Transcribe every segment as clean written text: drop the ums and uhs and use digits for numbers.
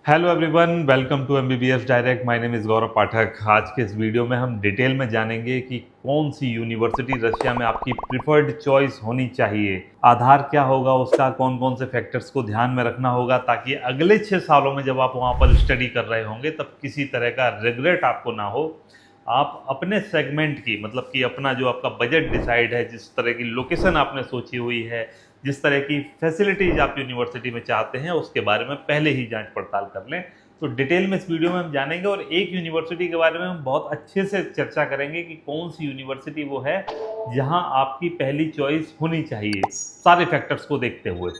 Hello everyone, welcome to MBBS direct. My name is Gaurav Pathak. आज के इस वीडियो में हम डिटेल में जानेंगे कि कौन सी यूनिवर्सिटी रशिया में आपकी प्रिफर्ड चॉइस होनी चाहिए, आधार क्या होगा उसका, कौन कौन से फैक्टर्स को ध्यान में रखना होगा ताकि अगले 6 सालों में जब आप वहाँ पर स्टडी कर रहे होंगे तब किसी तरह का रिग्रेट आपको ना हो। आप अपने सेगमेंट की मतलब कि अपना जो आपका बजट डिसाइड है, जिस तरह की लोकेशन आपने सोची हुई है, जिस तरह की फैसिलिटीज़ आप यूनिवर्सिटी में चाहते हैं, उसके बारे में पहले ही जांच पड़ताल कर लें। तो डिटेल में इस वीडियो में हम जानेंगे और एक यूनिवर्सिटी के बारे में हम बहुत अच्छे से चर्चा करेंगे कि कौन सी यूनिवर्सिटी वो है जहां आपकी पहली चॉइस होनी चाहिए, सारे फैक्टर्स को देखते हुए।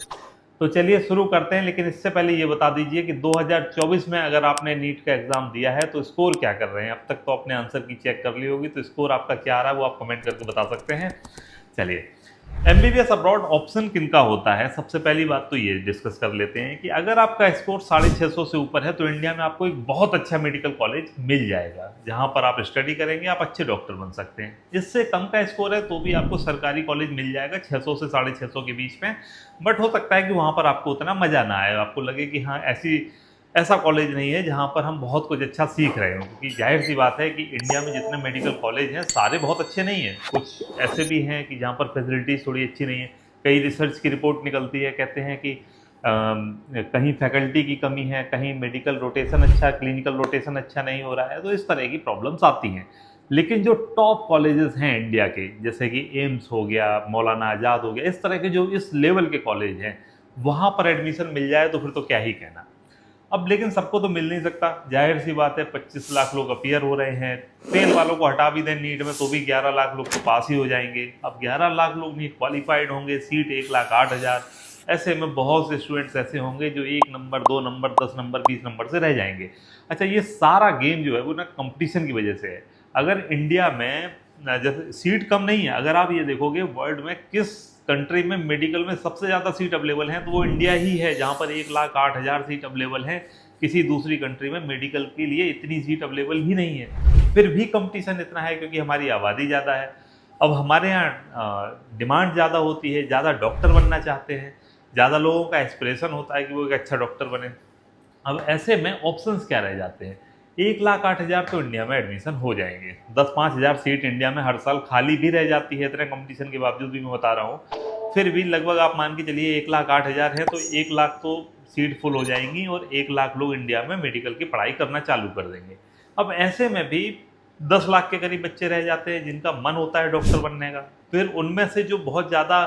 तो चलिए शुरू करते हैं, लेकिन इससे पहले ये बता दीजिए कि 2024 में अगर आपने नीट का एग्ज़ाम दिया है तो स्कोर क्या कर रहे हैं। अब तक तो आपने आंसर की चेक कर ली होगी, तो स्कोर आपका क्या आ रहा है वो आप कमेंट करके बता सकते हैं। चलिए, एमबीबीएस अब्रॉड ऑप्शन किनका होता है, सबसे पहली बात तो ये डिस्कस कर लेते हैं कि अगर आपका स्कोर 650 से ऊपर है तो इंडिया में आपको एक बहुत अच्छा मेडिकल कॉलेज मिल जाएगा जहां पर आप स्टडी करेंगे, आप अच्छे डॉक्टर बन सकते हैं। इससे कम का स्कोर है तो भी आपको सरकारी कॉलेज मिल जाएगा 600 से 650 के बीच में, बट हो सकता है कि वहां पर आपको उतना मजा ना आए, आपको लगे कि हाँ ऐसा कॉलेज नहीं है जहाँ पर हम बहुत कुछ अच्छा सीख रहे हों। क्योंकि जाहिर सी बात है कि इंडिया में जितने मेडिकल कॉलेज हैं सारे बहुत अच्छे नहीं हैं, कुछ ऐसे भी हैं कि जहाँ पर फैसिलिटीज़ थोड़ी अच्छी नहीं है। कई रिसर्च की रिपोर्ट निकलती है, कहते हैं कि कहीं फैकल्टी की कमी है, कहीं मेडिकल रोटेशन अच्छा, क्लिनिकल रोटेशन अच्छा नहीं हो रहा है, तो इस तरह की प्रॉब्लम्स आती हैं। लेकिन जो टॉप कॉलेजेस हैं इंडिया के, जैसे कि एम्स हो गया, मौलाना आज़ाद हो गया, इस तरह के जो इस लेवल के कॉलेज हैं वहाँ पर एडमिशन मिल जाए तो फिर तो क्या ही कहना। अब लेकिन सबको तो मिल नहीं सकता, जाहिर सी बात है। 25 लाख लोग अपीयर हो रहे हैं, फेल वालों को हटा भी दें नीट में तो भी 11 लाख लोग तो पास ही हो जाएंगे। अब 11 लाख लोग नीट क्वालिफाइड होंगे, सीट 1,08,000। ऐसे में बहुत से स्टूडेंट्स ऐसे होंगे जो 1 नंबर, 2 नंबर, 10 नंबर, 20 नंबर से रह जाएंगे। अच्छा, ये सारा गेम जो है वो ना कंपटीशन की वजह से है। अगर इंडिया में जैसे सीट कम नहीं है, अगर आप ये देखोगे वर्ल्ड में किस कंट्री में मेडिकल में सबसे ज़्यादा सीट अवेलेबल हैं तो वो इंडिया ही है, जहाँ पर 1,08,000 सीट अवेलेबल हैं। किसी दूसरी कंट्री में मेडिकल के लिए इतनी सीट अवेलेबल ही नहीं है। फिर भी कंपटीशन इतना है क्योंकि हमारी आबादी ज़्यादा है। अब हमारे यहाँ डिमांड ज़्यादा होती है, ज़्यादा डॉक्टर बनना चाहते हैं, ज़्यादा लोगों का एस्पिरेशन होता है कि वो एक अच्छा डॉक्टर बने। अब ऐसे में ऑप्शंस क्या रह जाते हैं। 1,08,000 तो इंडिया में एडमिशन हो जाएंगे, 10-5 हज़ार सीट इंडिया में हर साल खाली भी रह जाती है, इतने कंपटीशन के बावजूद भी मैं बता रहा हूँ। फिर भी लगभग आप मान के चलिए 1,08,000 है तो 1 लाख तो सीट फुल हो जाएंगी और 1 लाख लोग इंडिया में मेडिकल की पढ़ाई करना चालू कर देंगे। अब ऐसे में भी 10 लाख के करीब बच्चे रह जाते हैं जिनका मन होता है डॉक्टर बनने का। फिर उनमें से जो बहुत ज़्यादा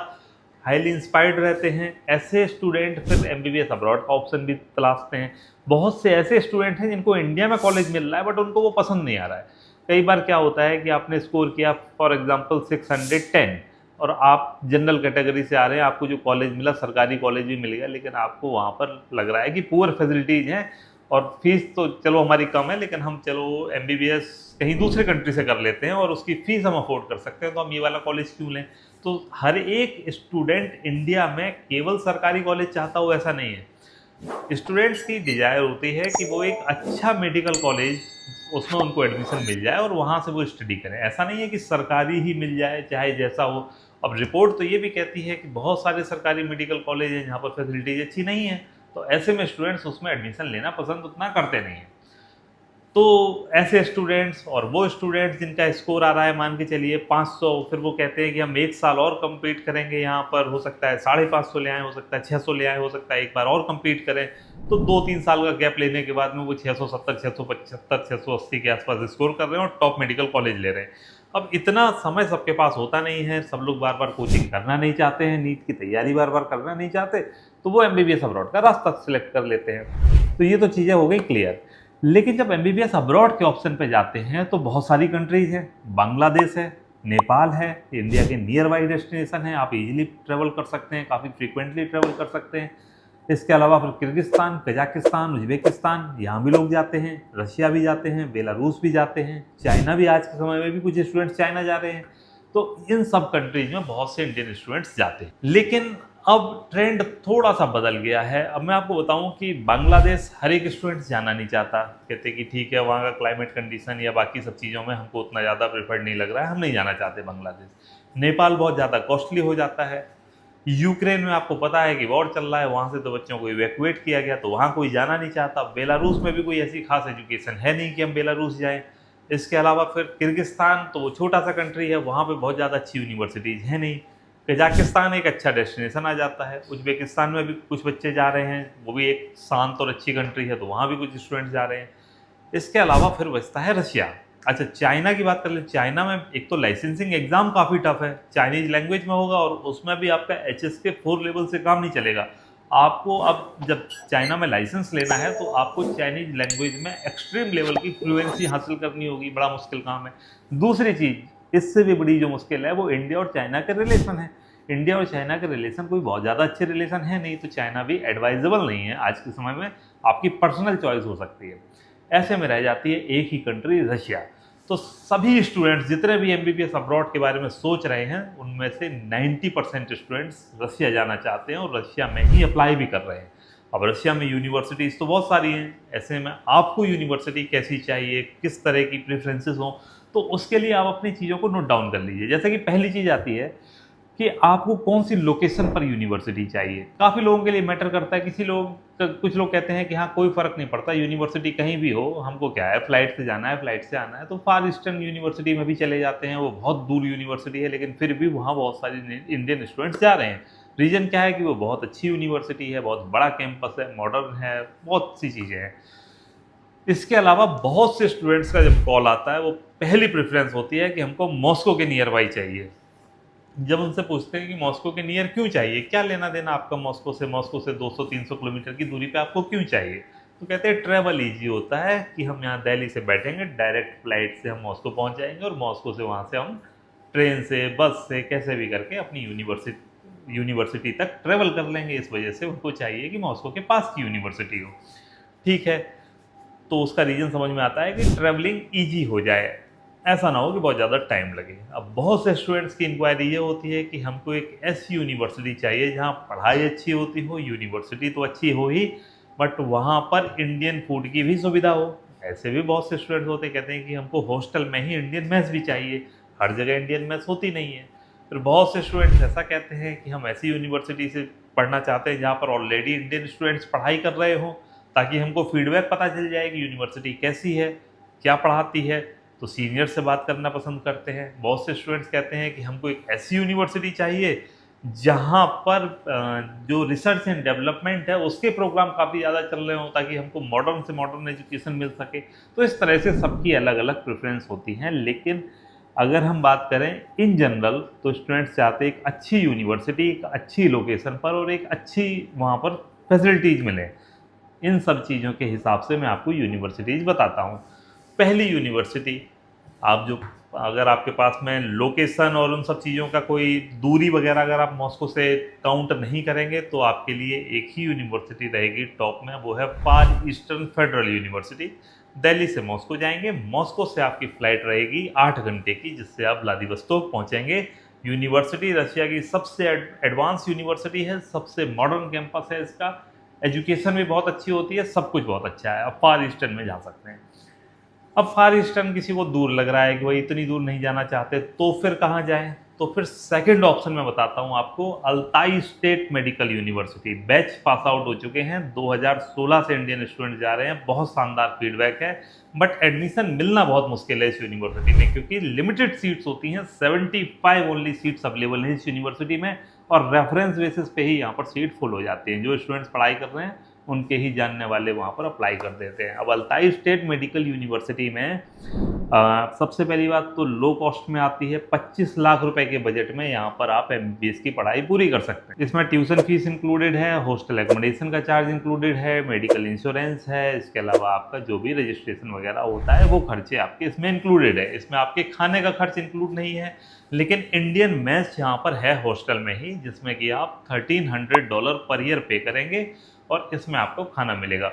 हाईली इंस्पायर्ड रहते हैं, ऐसे स्टूडेंट फिर एमबीबीएस अब्रॉड का ऑप्शन भी तलाशते हैं। बहुत से ऐसे स्टूडेंट हैं जिनको इंडिया में कॉलेज मिल रहा है बट उनको वो पसंद नहीं आ रहा है। कई बार क्या होता है कि आपने स्कोर किया फॉर एग्जांपल 610 और आप जनरल कैटेगरी से आ रहे हैं, आपको जो कॉलेज मिला सरकारी कॉलेज भी मिल गया, लेकिन आपको वहाँ पर लग रहा है कि पुअर फैसिलिटीज़ हैं और फीस तो चलो हमारी कम है, लेकिन हम चलो एमबीबीएस कहीं दूसरे कंट्री से कर लेते हैं और उसकी फ़ीस हम अफोर्ड कर सकते हैं, तो हम ये वाला कॉलेज क्यों लें। तो हर एक स्टूडेंट इंडिया में केवल सरकारी कॉलेज चाहता हो ऐसा नहीं है। स्टूडेंट्स की डिजायर होती है कि वो एक अच्छा मेडिकल कॉलेज, उसमें उनको एडमिशन मिल जाए और वहाँ से वो स्टडी करें। ऐसा नहीं है कि सरकारी ही मिल जाए चाहे जैसा हो। अब रिपोर्ट तो ये भी कहती है कि बहुत सारे सरकारी मेडिकल कॉलेज हैं जहाँ पर फैसिलिटीज अच्छी नहीं है, तो ऐसे में स्टूडेंट्स उसमें एडमिशन लेना पसंद उतना करते नहीं हैं। तो ऐसे स्टूडेंट्स और वो स्टूडेंट्स जिनका स्कोर आ रहा है मान के चलिए 500, फिर वो कहते हैं कि हम 1 साल और कम्पीट करेंगे, यहाँ पर हो सकता है 550 ले आए, हो सकता है 600 ले आए, हो सकता है एक बार और कम्पीट करें। तो 2-3 साल का गैप लेने के बाद में वो 670, 675, 680 के आसपास स्कोर कर रहे हैं और टॉप मेडिकल कॉलेज ले रहे हैं। अब इतना समय सबके पास होता नहीं है, सब लोग बार बार कोचिंग करना नहीं चाहते हैं, नीट की तैयारी बार बार करना नहीं चाहते, तो वो एमबीबीएस अब्रॉड का रास्ता सिलेक्ट कर लेते हैं। तो ये तो चीज़ें हो गई क्लियर। लेकिन जब एमबीबीएस अब्रॉड के ऑप्शन पे जाते हैं तो बहुत सारी कंट्रीज हैं। बांग्लादेश है, नेपाल है, इंडिया के नियर बाई डेस्टिनेशन है, आप इजीली ट्रैवल कर सकते हैं, काफ़ी फ्रीक्वेंटली ट्रैवल कर सकते हैं। इसके अलावा फिर किर्गिस्तान, कजाकिस्तान, उज्बेकिस्तान, यहाँ भी लोग जाते हैं, रशिया भी जाते हैं, बेलारूस भी जाते हैं, चाइना भी, आज के समय में भी कुछ स्टूडेंट्स चाइना जा रहे हैं। तो इन सब कंट्रीज में बहुत से इंडियन स्टूडेंट्स जाते हैं। लेकिन अब ट्रेंड थोड़ा सा बदल गया है। अब मैं आपको बताऊं कि बांग्लादेश हर एक स्टूडेंट्स जाना नहीं चाहता, कहते कि ठीक है वहाँ का क्लाइमेट कंडीशन या बाकी सब चीज़ों में हमको उतना ज़्यादा प्रेफर्ड नहीं लग रहा है, हम नहीं जाना चाहते बांग्लादेश। नेपाल बहुत ज़्यादा कॉस्टली हो जाता है। यूक्रेन में आपको पता है कि वॉर चल रहा है, वहाँ से तो बच्चों को इवैक्यूएट किया गया, तो वहाँ कोई जाना नहीं चाहता। बेलारूस में भी कोई ऐसी खास एजुकेशन है नहीं कि हम बेलारूस जाएं। इसके अलावा फिर किर्गिस्तान, तो वो छोटा सा कंट्री है, वहाँ पे बहुत ज़्यादा अच्छी यूनिवर्सिटीज़ है नहीं। कजाकिस्तान एक अच्छा डेस्टिनेशन आ जाता है। उज्बेकिस्तान में भी कुछ बच्चे जा रहे हैं, वो भी एक शांत और अच्छी कंट्री है, तो वहाँ भी कुछ स्टूडेंट्स जा रहे हैं। इसके अलावा फिर बचता है रशिया। अच्छा, चाइना की बात कर ले। चाइना में एक तो लाइसेंसिंग एग्जाम काफ़ी टफ है, चाइनीज लैंग्वेज में होगा, और उसमें भी आपका HSK 4 लेवल से काम नहीं चलेगा। आपको अब जब चाइना में लाइसेंस लेना है तो आपको चाइनीज लैंग्वेज में एक्सट्रीम लेवल की फ्लुएंसी हासिल करनी होगी, बड़ा मुश्किल काम है। दूसरी चीज़ इससे भी बड़ी जो मुश्किल है वो इंडिया और चाइना के रिलेशन है। इंडिया और चाइना के रिलेशन कोई बहुत ज़्यादा अच्छे रिलेशन है नहीं, तो चाइना भी एडवाइजेबल नहीं है आज के समय में। आपकी पर्सनल चॉइस हो सकती है। ऐसे में रह जाती है एक ही कंट्री, रशिया। तो सभी स्टूडेंट्स जितने भी MBBS अब्रॉड के बारे में सोच रहे हैं, उनमें से 90% स्टूडेंट्स रशिया जाना चाहते हैं और रशिया में ही अप्लाई भी कर रहे हैं। अब रशिया में यूनिवर्सिटीज़ तो बहुत सारी हैं, ऐसे में आपको यूनिवर्सिटी कैसी चाहिए, किस तरह की प्रेफरेंसेस हों, तो उसके लिए आप अपनी चीज़ों को नोट डाउन कर लीजिए। जैसे कि पहली चीज़ आती है कि आपको कौन सी लोकेशन पर यूनिवर्सिटी चाहिए। काफ़ी लोगों के लिए मैटर करता है। कुछ लोग कहते हैं कि हाँ, कोई फ़र्क नहीं पड़ता, यूनिवर्सिटी कहीं भी हो, हमको क्या है, फ्लाइट से जाना है, फ्लाइट से आना है। तो फार ईस्टर्न यूनिवर्सिटी में भी चले जाते हैं। वो बहुत दूर यूनिवर्सिटी है, लेकिन फिर भी वहाँ बहुत सारे इंडियन स्टूडेंट्स जा रहे हैं। रीज़न क्या है कि वो बहुत अच्छी यूनिवर्सिटी है, बहुत बड़ा कैंपस है, मॉडर्न है, बहुत सी चीज़ें हैं। इसके अलावा बहुत से स्टूडेंट्स का जब कॉल आता है, वो पहली प्रेफरेंस होती है कि हमको मॉस्को के नियर बाई चाहिए। जब उनसे पूछते हैं कि मॉस्को के नियर क्यों चाहिए, क्या लेना देना आपका मॉस्को से 200-300 किलोमीटर की दूरी पे आपको क्यों चाहिए, तो कहते हैं ट्रैवल इजी होता है कि हम यहाँ दिल्ली से बैठेंगे, डायरेक्ट फ्लाइट से हम मॉस्को पहुँच जाएंगे, और मॉस्को से वहाँ से हम ट्रेन से, बस से, कैसे भी करके अपनी यूनिवर्सिटी तक ट्रैवल कर लेंगे। इस वजह से उनको चाहिए कि मॉस्को के पास की यूनिवर्सिटी हो। ठीक है, तो उसका रीज़न समझ में आता है कि ट्रैवलिंग ईजी हो जाए, ऐसा ना हो कि बहुत ज़्यादा टाइम लगे। अब बहुत से स्टूडेंट्स की इंक्वायरी ये होती है कि हमको एक ऐसी यूनिवर्सिटी चाहिए जहाँ पढ़ाई अच्छी होती हो, यूनिवर्सिटी तो अच्छी हो ही, बट वहाँ पर इंडियन फूड की भी सुविधा हो। ऐसे भी बहुत से स्टूडेंट्स होते हैं, कहते हैं कि हमको हॉस्टल में ही इंडियन मेस भी चाहिए, हर जगह इंडियन मेस होती नहीं है। फिर बहुत से स्टूडेंट्स ऐसा कहते हैं कि हम ऐसी यूनिवर्सिटी से पढ़ना चाहते हैं जहाँ पर ऑलरेडी इंडियन स्टूडेंट्स पढ़ाई कर रहे हों, ताकि हमको फीडबैक पता चल जाए कि यूनिवर्सिटी कैसी है, क्या पढ़ाती है। तो सीनियर से बात करना पसंद करते हैं। बहुत से स्टूडेंट्स कहते हैं कि हमको एक ऐसी यूनिवर्सिटी चाहिए जहाँ पर जो रिसर्च एंड डेवलपमेंट है उसके प्रोग्राम काफ़ी ज़्यादा चल रहे हों, ताकि हमको मॉडर्न से मॉडर्न एजुकेशन मिल सके। तो इस तरह से सबकी अलग अलग प्रेफरेंस होती हैं, लेकिन अगर हम बात करें इन जनरल, तो स्टूडेंट्स चाहते हैं एक अच्छी यूनिवर्सिटी, एक अच्छी लोकेशन पर, और एक अच्छी वहाँ पर फैसिलिटीज़ मिलें। इन सब चीज़ों के हिसाब से मैं आपको यूनिवर्सिटीज़ बताता हूँ। पहली यूनिवर्सिटी, आप जो, अगर आपके पास में लोकेशन और उन सब चीज़ों का कोई दूरी वगैरह अगर आप मॉस्को से काउंट नहीं करेंगे, तो आपके लिए एक ही यूनिवर्सिटी रहेगी टॉप में, वो है फार ईस्टर्न फेडरल यूनिवर्सिटी। दिल्ली से मॉस्को जाएंगे, मॉस्को से आपकी फ़्लाइट रहेगी 8 घंटे की, जिससे आप व्लादिवोस्तोक पहुँचेंगे। यूनिवर्सिटी रशिया की सबसे एडवांस यूनिवर्सिटी है, सबसे मॉडर्न कैंपस है इसका, एजुकेशन भी बहुत अच्छी होती है, सब कुछ बहुत अच्छा है। अब फार ईस्टर्न में जा सकते हैं। अब फार ईस्टर्न किसी को दूर लग रहा है कि भाई इतनी दूर नहीं जाना चाहते, तो फिर कहाँ जाएं? तो फिर सेकंड ऑप्शन मैं बताता हूँ आपको, Altai state medical university. Batch pass out हो चुके हैं, 2016 से इंडियन स्टूडेंट जा रहे हैं, बहुत शानदार फीडबैक है। बट एडमिशन मिलना बहुत मुश्किल है इस यूनिवर्सिटी में, क्योंकि लिमिटेड सीट्स होती हैं, 75 ओनली सीट्स अवेलेबल हैं इस यूनिवर्सिटी में, और रेफरेंस बेसिस पे ही यहाँ पर सीट फुल हो जाती हैं। जो स्टूडेंट्स पढ़ाई कर रहे हैं उनके ही जानने वाले वहाँ पर अप्लाई कर देते हैं। अब अल्ताई स्टेट मेडिकल यूनिवर्सिटी में सबसे पहली बात तो लो कॉस्ट में आती है, 25 लाख रुपए के बजट में यहाँ पर आप MBBS की पढ़ाई पूरी कर सकते हैं। इसमें ट्यूशन फीस इंक्लूडेड है, हॉस्टल एकोमोडेशन का चार्ज इंक्लूडेड है, मेडिकल इंश्योरेंस है, इसके अलावा आपका जो भी रजिस्ट्रेशन वगैरह होता है वो खर्चे आपके इसमें इंक्लूडेड है। इसमें आपके खाने का खर्च इंक्लूड नहीं है, लेकिन इंडियन मेस यहाँ पर है हॉस्टल में ही, जिसमें कि आप $1300 पर ईयर पे करेंगे और इसमें आपको खाना मिलेगा।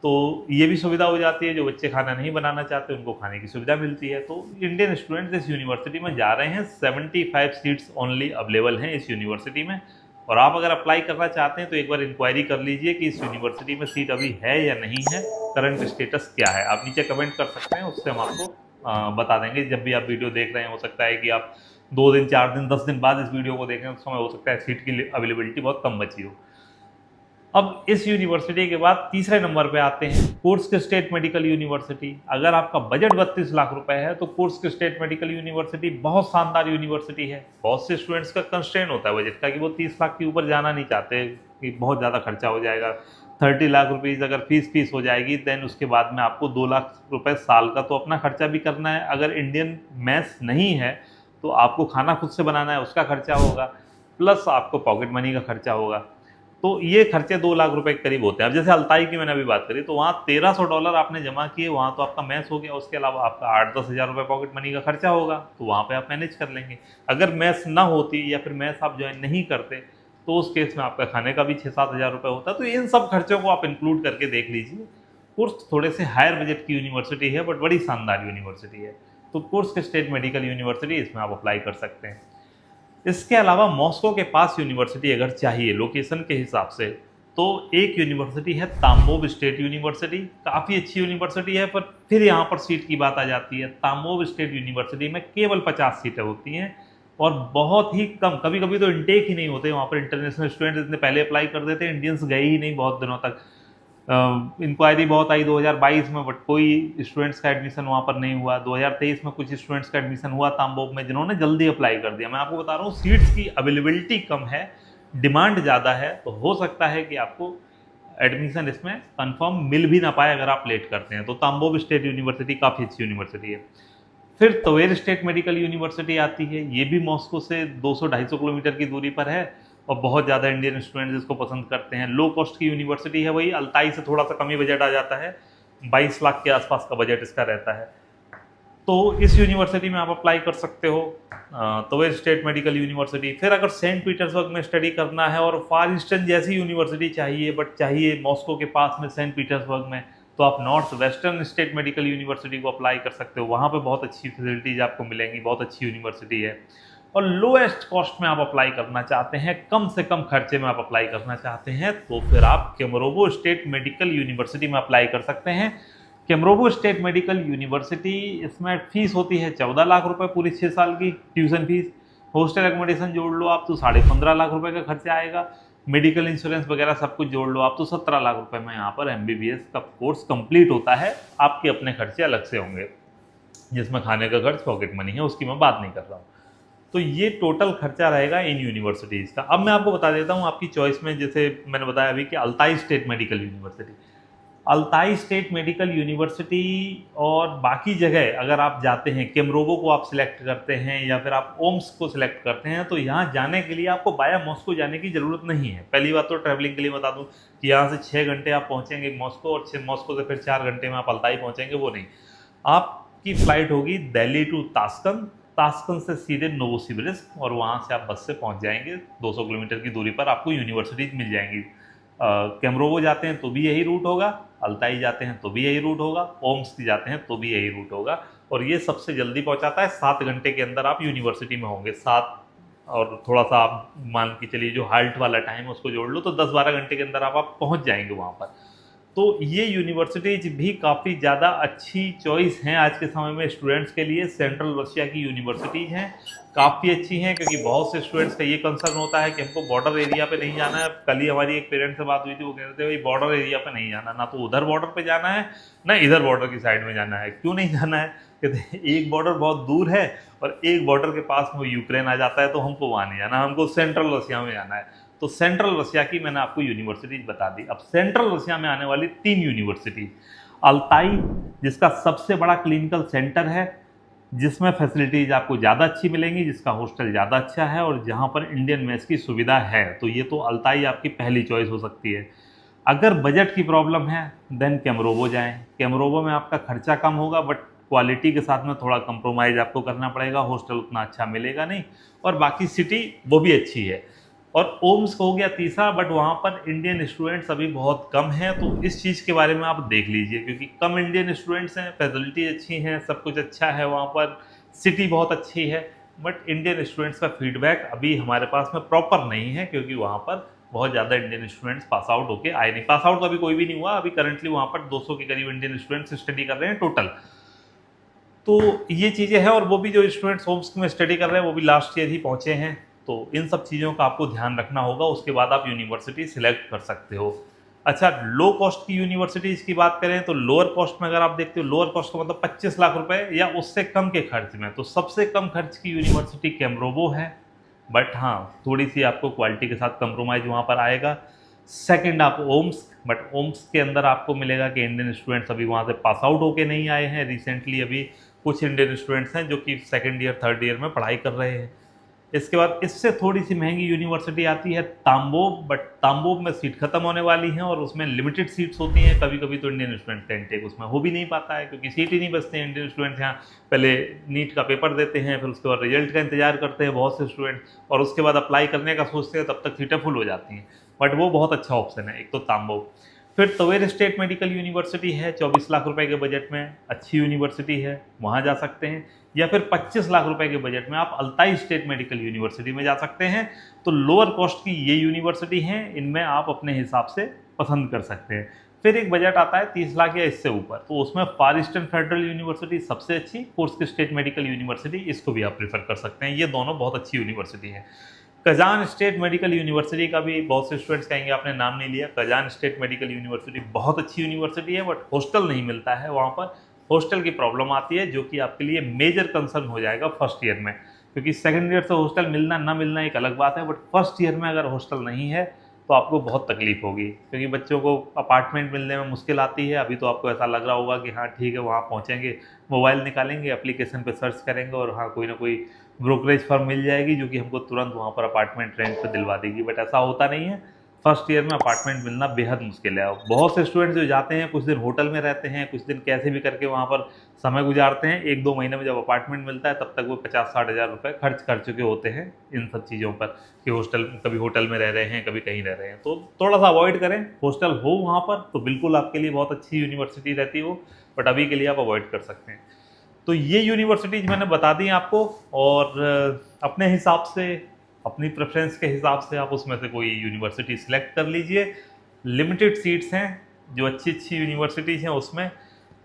तो ये भी सुविधा हो जाती है, जो बच्चे खाना नहीं बनाना चाहते उनको खाने की सुविधा मिलती है। तो इंडियन स्टूडेंट्स इस यूनिवर्सिटी में जा रहे हैं, 75 सीट्स ओनली अवेलेबल हैं इस यूनिवर्सिटी में। और आप अगर अप्लाई करना चाहते हैं तो एक बार इंक्वायरी कर लीजिए कि इस यूनिवर्सिटी में सीट अभी है या नहीं है, करंट स्टेटस क्या है। आप नीचे कमेंट कर सकते हैं, उससे हम आपको बता देंगे। जब भी आप वीडियो देख रहे हैं, हो सकता है कि आप 2 दिन 4 दिन 10 दिन बाद इस वीडियो को देखें उस समय हो सकता है सीट की अवेलेबिलिटी बहुत कम बची हो। अब इस यूनिवर्सिटी के बाद तीसरे नंबर पे आते हैं कुर्स्क स्टेट मेडिकल यूनिवर्सिटी। अगर आपका बजट 32 लाख रुपए है तो कुर्स्क स्टेट मेडिकल यूनिवर्सिटी बहुत शानदार यूनिवर्सिटी है। बहुत से स्टूडेंट्स का कंस्ट्रेन होता है बजट का कि वो 30 लाख के ऊपर जाना नहीं चाहते कि बहुत ज़्यादा खर्चा हो जाएगा। 30 लाख रुपीज़ अगर फीस हो जाएगी देन उसके बाद में आपको 2 लाख रुपए साल का तो अपना खर्चा भी करना है। अगर इंडियन मेस नहीं है तो आपको खाना खुद से बनाना है, उसका खर्चा होगा, प्लस आपको पॉकेट मनी का खर्चा होगा। तो ये खर्चे 2 लाख रुपए के करीब होते हैं। अब जैसे अल्ताई की मैंने अभी बात करी तो वहाँ $1300 आपने जमा किए, वहाँ तो आपका मैस हो गया, उसके अलावा आपका 8-10 हज़ार रुपये पॉकेट मनी का खर्चा होगा, तो वहाँ पे आप मैनेज कर लेंगे। अगर मैस ना होती या फिर मैस आप ज्वाइन नहीं करते तो उस केस में आपका खाने का भी 6-7 हज़ार रुपये होता। तो इन सब खर्चों को आप इंक्लूड करके देख लीजिए। कुर्स्क थोड़े से हायर बजट की यूनिवर्सिटी है बट बड़ी शानदार यूनिवर्सिटी है, तो कुर्स्क स्टेट मेडिकल यूनिवर्सिटी इसमें आप अप्लाई कर सकते हैं। इसके अलावा मॉस्को के पास यूनिवर्सिटी अगर चाहिए लोकेशन के हिसाब से तो एक यूनिवर्सिटी है ताम्बोव स्टेट यूनिवर्सिटी। काफ़ी अच्छी यूनिवर्सिटी है, पर फिर यहाँ पर सीट की बात आ जाती है। ताम्बोव स्टेट यूनिवर्सिटी में केवल 50 सीटें होती हैं और बहुत ही कम, कभी कभी तो इंटेक ही नहीं होते वहाँ पर। इंटरनेशनल स्टूडेंट्स इतने पहले अप्लाई कर देते हैं, इंडियंस गए ही नहीं बहुत दिनों तक। इंक्वायरी बहुत आई 2022 में बट कोई स्टूडेंट्स का एडमिशन वहाँ पर नहीं हुआ। 2023 में कुछ स्टूडेंट्स का एडमिशन हुआ ताम्बोव में जिन्होंने जल्दी अप्लाई कर दिया। मैं आपको बता रहा हूँ सीट्स की अवेलेबिलिटी कम है, डिमांड ज़्यादा है, तो हो सकता है कि आपको एडमिशन इसमें कंफर्म मिल भी ना पाए अगर आप लेट करते हैं। तो ताम्बोव स्टेट यूनिवर्सिटी काफ़ी अच्छी यूनिवर्सिटी है। फिर त्वेर स्टेट मेडिकल यूनिवर्सिटी आती है, ये भी मॉस्को से 200-250 किलोमीटर की दूरी पर है और बहुत ज़्यादा इंडियन स्टूडेंट्स इसको पसंद करते हैं। लो कॉस्ट की यूनिवर्सिटी है, वही अल्ताई से थोड़ा सा कम ही बजट आ जाता है, 22 लाख के आसपास का बजट इसका रहता है। तो इस यूनिवर्सिटी में आप अप्लाई कर सकते हो, त्वेर स्टेट मेडिकल यूनिवर्सिटी। फिर अगर सेंट पीटर्सबर्ग में स्टडी करना है और फार ईस्टर्न जैसी यूनिवर्सिटी चाहिए बट चाहिए मॉस्को के पास में सेंट पीटर्सबर्ग में, तो आप north western state medical university को अप्लाई कर सकते हो। वहाँ पे बहुत अच्छी फैसिलिटीज आपको मिलेंगी, बहुत अच्छी यूनिवर्सिटी है। और लोएस्ट कॉस्ट में आप अप्लाई करना चाहते हैं, कम से कम खर्चे में आप अप्लाई करना चाहते हैं, तो फिर आप केमरोवो स्टेट मेडिकल यूनिवर्सिटी में अप्लाई कर सकते हैं। केमरोवो स्टेट मेडिकल यूनिवर्सिटी, इसमें फीस होती है 14 लाख रुपए पूरी 6 साल की ट्यूशन फीस। हॉस्टल एकोमोडेशन जोड़ लो आप तो 15.5 लाख रुपए का खर्चा आएगा। मेडिकल इंश्योरेंस वगैरह सब कुछ जोड़ लो आप तो 17 लाख रुपए में यहाँ पर MBBS का कोर्स कंप्लीट होता है। आपके अपने खर्चे अलग से होंगे, जिसमें खाने का खर्च पॉकेट मनी है उसकी मैं बात नहीं कर रहा हूँ। तो ये टोटल खर्चा रहेगा इन यूनिवर्सिटीज़ का। अब मैं आपको बता देता हूँ आपकी चॉइस में, जैसे मैंने बताया अभी कि Altai state medical university, Altai state medical university और बाकी जगह अगर आप जाते हैं, केमरोवो को आप सिलेक्ट करते हैं या फिर आप ओम्स को सिलेक्ट करते हैं, तो यहाँ जाने के लिए आपको बाया मॉस्को जाने की ज़रूरत नहीं है। पहली बात तो ट्रैवलिंग के लिए बता दूँ कि यहाँ से 6 घंटे आप पहुँचेंगे मॉस्को और मॉस्को से फिर 4 घंटे में आप अल्ताई पहुँचेंगे, वो नहीं। आपकी फ़्लाइट होगी दिल्ली टू ताशकंद, ताशकंद से सीधे नोवोसिबिर्स्क और वहाँ से आप बस से पहुँच जाएंगे। 200 किलोमीटर की दूरी पर आपको यूनिवर्सिटीज़ मिल जाएंगी। केमरोवो जाते हैं तो भी यही रूट होगा, अल्ताई जाते हैं तो भी यही रूट होगा, ओम्स जाते हैं तो भी यही रूट होगा। और ये सबसे जल्दी पहुंचाता है, 7 घंटे के अंदर आप यूनिवर्सिटी में होंगे। 7 और थोड़ा सा आप मान के चलिए जो हाल्ट वाला टाइम है उसको जोड़ लो तो 10-12 घंटे के अंदर आप पहुंच जाएंगे वहाँ पर। तो ये यूनिवर्सिटीज भी काफ़ी ज़्यादा अच्छी चॉइस हैं आज के समय में स्टूडेंट्स के लिए। सेंट्रल रशिया की यूनिवर्सिटीज़ हैं, काफ़ी अच्छी हैं, क्योंकि बहुत से स्टूडेंट्स का ये कंसर्न होता है कि हमको बॉर्डर एरिया पे नहीं जाना है। कल ही हमारी एक पेरेंट से बात हुई थी, वो कह रहे थे भाई बॉर्डर एरिया पे नहीं जाना, ना तो उधर बॉर्डर पे जाना है ना इधर बॉर्डर की साइड में जाना है। क्यों नहीं जाना है? कहते एक बॉर्डर बहुत दूर है और एक बॉर्डर के पास में यूक्रेन आ जाता है, तो हमको वहाँ नहीं जाना, हमको सेंट्रल रशिया में जाना है। तो सेंट्रल रशिया की मैंने आपको यूनिवर्सिटीज बता दी। अब सेंट्रल रशिया में आने वाली 3 यूनिवर्सिटी, अल्ताई जिसका सबसे बड़ा क्लिनिकल सेंटर है, जिसमें फैसिलिटीज आपको ज़्यादा अच्छी मिलेंगी, जिसका हॉस्टल ज़्यादा अच्छा है और जहाँ पर इंडियन मेस की सुविधा है, तो ये तो अल्ताई आपकी पहली चॉइस हो सकती है। अगर बजट की प्रॉब्लम है देन केमरोवो जाएं। केमरोवो में आपका खर्चा कम होगा बट क्वालिटी के साथ में थोड़ा कंप्रोमाइज़ आपको करना पड़ेगा, हॉस्टल उतना अच्छा मिलेगा नहीं, और बाकी सिटी वो भी अच्छी है। और ओम्स हो गया तीसरा, बट वहाँ पर इंडियन स्टूडेंट्स अभी बहुत कम हैं, तो इस चीज़ के बारे में आप देख लीजिए, क्योंकि कम इंडियन स्टूडेंट्स हैं, फैसिलिटी अच्छी हैं, सब कुछ अच्छा है वहाँ पर, सिटी बहुत अच्छी है, बट इंडियन स्टूडेंट्स का फीडबैक अभी हमारे पास में प्रॉपर नहीं है, क्योंकि वहाँ पर बहुत ज़्यादा इंडियन स्टूडेंट्स पास आउट होके आए नहीं। पास आउट तो अभी कोई भी नहीं हुआ, अभी करंटली वहाँ पर 200 के करीब इंडियन स्टूडेंट्स स्टडी कर रहे हैं टोटल। तो ये चीज़ें हैं, और वो भी जो स्टूडेंट्स होम्स में स्टडी कर रहे हैं वो भी लास्ट ईयर ही पहुँचे हैं, तो इन सब चीज़ों का आपको ध्यान रखना होगा, उसके बाद आप यूनिवर्सिटी सिलेक्ट कर सकते हो। अच्छा, लो कॉस्ट की यूनिवर्सिटीज़ की बात करें तो लोअर कॉस्ट में अगर आप देखते हो, लोअर कॉस्ट का मतलब 25 लाख रुपए या उससे कम के खर्च में, तो सबसे कम खर्च की यूनिवर्सिटी कैम्ब्रोवो है। बट हाँ, थोड़ी-सी आपको क्वालिटी के साथ कंप्रोमाइज़ वहाँ पर आएगा। सेकंड आप ओम्स, बट ओम्स के अंदर आपको मिलेगा कि इंडियन स्टूडेंट्स अभी वहाँ से पास आउट होके नहीं आए हैं। रिसेंटली अभी कुछ इंडियन स्टूडेंट्स हैं जो कि सेकंड ईयर, थर्ड ईयर में पढ़ाई कर रहे हैं। इसके बाद इससे थोड़ी-सी महँगी यूनिवर्सिटी आती है तांबोब, बट तांबोब में सीट खत्म होने वाली हैं और उसमें लिमिटेड सीट्स होती हैं। कभी-कभी तो इंडियन स्टूडेंट का इनटेक उसमें हो भी नहीं पाता है, क्योंकि सीट ही नहीं बचती हैं। इंडियन स्टूडेंट्स यहाँ पहले नीट का पेपर देते हैं, फिर उसके बाद रिजल्ट का इंतज़ार करते हैं बहुत से स्टूडेंट, और उसके बाद अप्लाई करने का सोचते हैं, तब तक सीटें फुल हो जाती हैं। बट वो बहुत अच्छा ऑप्शन है, एक तो तांबोब। फिर तवेर स्टेट मेडिकल यूनिवर्सिटी है, 24 लाख रुपए के बजट में, अच्छी यूनिवर्सिटी है, वहाँ जा सकते हैं। या फिर 25 लाख रुपए के बजट में आप अल्ताई स्टेट मेडिकल यूनिवर्सिटी में जा सकते हैं। तो लोअर कॉस्ट की ये यूनिवर्सिटी हैं, इनमें आप अपने हिसाब से पसंद कर सकते हैं। फिर एक बजट आता है 30 लाख या इससे ऊपर, तो उसमें फार ईस्टर्न फेडरल यूनिवर्सिटी सबसे अच्छी, कोर्स स्टेट मेडिकल यूनिवर्सिटी, इसको भी आप प्रेफर कर सकते हैं। ये दोनों बहुत अच्छी यूनिवर्सिटी है। कजान स्टेट मेडिकल यूनिवर्सिटी का भी बहुत से स्टूडेंट्स कहेंगे आपने नाम नहीं लिया। कजान स्टेट मेडिकल यूनिवर्सिटी बहुत अच्छी यूनिवर्सिटी है, बट हॉस्टल नहीं मिलता है वहाँ पर। हॉस्टल की प्रॉब्लम आती है, जो कि आपके लिए मेजर कंसर्न हो जाएगा फर्स्ट ईयर में, क्योंकि सेकंड ईयर से हॉस्टल मिलना ना मिलना एक अलग बात है, बट फर्स्ट ईयर में अगर हॉस्टल नहीं है तो आपको बहुत तकलीफ होगी, क्योंकि बच्चों को अपार्टमेंट मिलने में मुश्किल आती है। अभी तो आपको ऐसा लग रहा होगा कि हाँ ठीक है, वहाँ पहुँचेंगे, मोबाइल निकालेंगे, एप्लीकेशन पे सर्च करेंगे और हाँ कोई ना कोई ब्रोकरेज फर्म मिल जाएगी जो कि हमको तुरंत वहाँ पर अपार्टमेंट रेंट पे दिलवा देगी। बट ऐसा होता नहीं है। फर्स्ट ईयर में अपार्टमेंट मिलना बेहद मुश्किल है। बहुत से स्टूडेंट्स जो जाते हैं, कुछ दिन होटल में रहते हैं, कुछ दिन कैसे भी करके वहाँ पर समय गुजारते हैं। 1-2 महीने में जब अपार्टमेंट मिलता है, तब तक वो 50-60 हज़ार रुपये खर्च कर चुके होते हैं इन सब चीज़ों पर, कि हॉस्टल, कभी होटल में रह रहे हैं, कभी कहीं रह रहे हैं। तो थोड़ा सा अवॉइड करें। हॉस्टल हो वहाँ पर तो बिल्कुल आपके लिए बहुत अच्छी यूनिवर्सिटी रहती है वो, बट अभी के लिए आप अवॉइड कर सकते हैं। तो ये यूनिवर्सिटीज़ मैंने बता दी आपको, और अपने हिसाब से, अपनी प्रेफरेंस के हिसाब से आप उसमें से कोई यूनिवर्सिटी सिलेक्ट कर लीजिए। लिमिटेड सीट्स हैं, जो अच्छी यूनिवर्सिटीज़ हैं उसमें।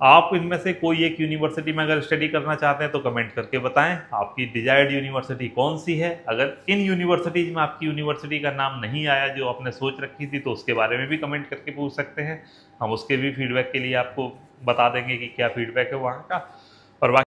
आप इनमें से कोई एक यूनिवर्सिटी में अगर स्टडी करना चाहते हैं तो कमेंट करके बताएं आपकी डिजायर्ड यूनिवर्सिटी कौन सी है। अगर इन यूनिवर्सिटीज़ में आपकी यूनिवर्सिटी का नाम नहीं आया जो आपने सोच रखी थी, तो उसके बारे में भी कमेंट करके पूछ सकते हैं। हम उसके भी फीडबैक के लिए आपको बता देंगे कि क्या फीडबैक है वहाँ का। और